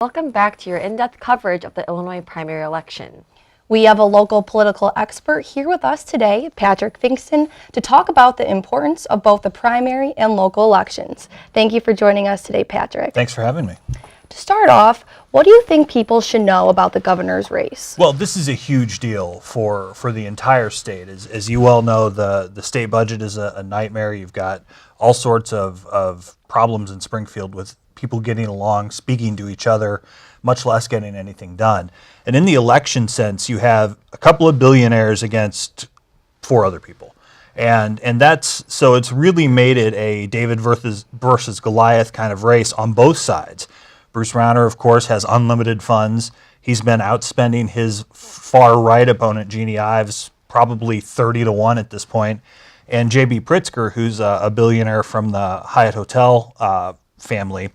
Welcome back to your in-depth coverage of the Illinois primary election. We have a local political expert here with us today, Patrick Pfingsten, to talk about the importance of both the primary and local elections. Thank you for joining us today, Patrick. Thanks for having me. To start off, what do you think people should know about the governor's race? Well, this is a huge deal for the entire state. As you well know, the state budget is a nightmare. You've got all sorts of problems in Springfield with people getting along, speaking to each other, much less getting anything done. And in the election sense, you have a couple of billionaires against four other people. And that's, so it's really made it a David versus Goliath kind of race on both sides. Bruce Rauner, of course, has unlimited funds. He's been outspending his far-right opponent, Jeannie Ives, probably 30-1 at this point. And J.B. Pritzker, who's a billionaire from the Hyatt Hotel family,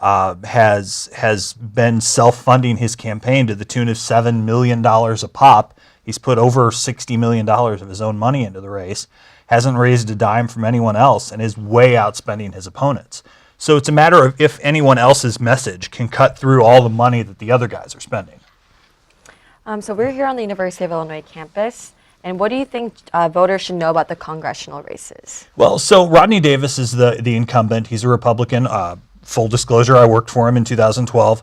has been self-funding his campaign to the tune of $7 million a pop. He's put over $60 million of his own money into the race, hasn't raised a dime from anyone else, and is way outspending his opponents. So it's a matter of if anyone else's message can cut through all the money that the other guys are spending. So we're here on the University of Illinois campus. And what do you think voters should know about the congressional races? Well, so Rodney Davis is the incumbent. He's a Republican. Full disclosure, I worked for him in 2012.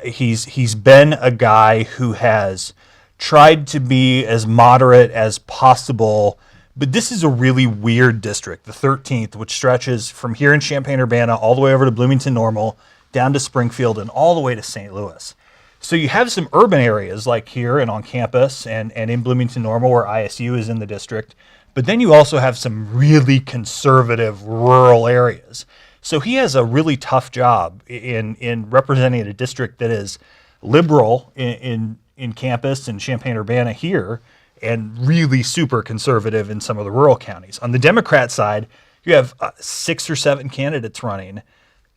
He's been a guy who has tried to be as moderate as possible. But this is a really weird district, the 13th, which stretches from here in Champaign-Urbana all the way over to Bloomington-Normal, down to Springfield, and all the way to St. Louis. So you have some urban areas like here and on campus and in Bloomington-Normal where ISU is in the district. But then you also have some really conservative rural areas. So he has a really tough job in representing a district that is liberal in campus and Champaign-Urbana here, and really super conservative in some of the rural counties. On the Democrat side, you have 6 or 7 candidates running,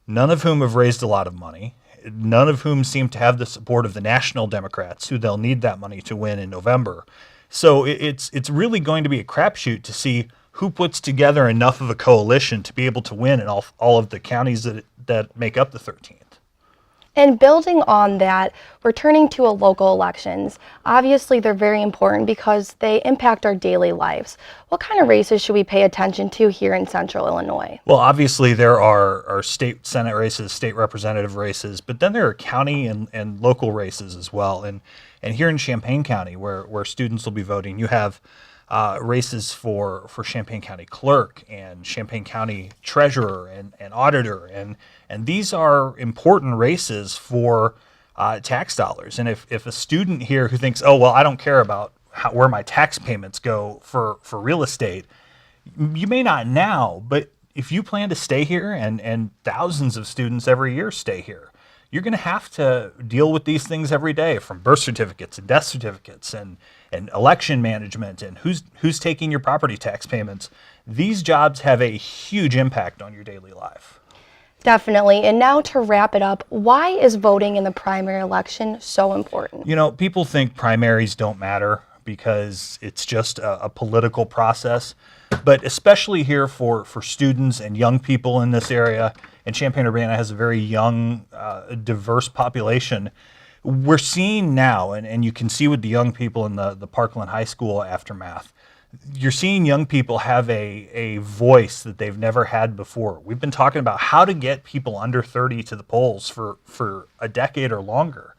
none of whom have raised a lot of money, none of whom seem to have the support of the national Democrats, who they'll need that money to win in November. So it's really going to be a crapshoot to see who puts together enough of a coalition to be able to win in all of the counties that make up the 13th. And building on that, we're turning to local elections. Obviously, they're very important because they impact our daily lives. What kind of races should we pay attention to here in Central Illinois? Well, obviously, there are state Senate races, state representative races, but then there are county and local races as well. And here in Champaign County, where students will be voting, you have races for Champaign County clerk and Champaign County treasurer and auditor. And these are important races for tax dollars. And if a student here who thinks, oh, well, I don't care about where my tax payments go for real estate, you may not now, but if you plan to stay here, and thousands of students every year stay here, you're going to have to deal with these things every day, from birth certificates and death certificates and election management and who's taking your property tax payments. These jobs have a huge impact on your daily life. Definitely. And now to wrap it up, why is voting in the primary election so important? You know, people think primaries don't matter because it's just a political process. But especially here for students and young people in this area, and Champaign-Urbana has a very young, diverse population. We're seeing now, and you can see with the young people in the Parkland High School aftermath, you're seeing young people have a voice that they've never had before. We've been talking about how to get people under 30 to the polls for a decade or longer.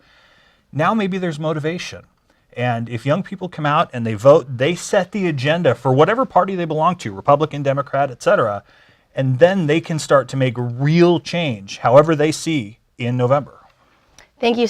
Now maybe there's motivation. And if young people come out and they vote, they set the agenda for whatever party they belong to, Republican, Democrat, etc. And then they can start to make real change, however they see, in November. Thank you.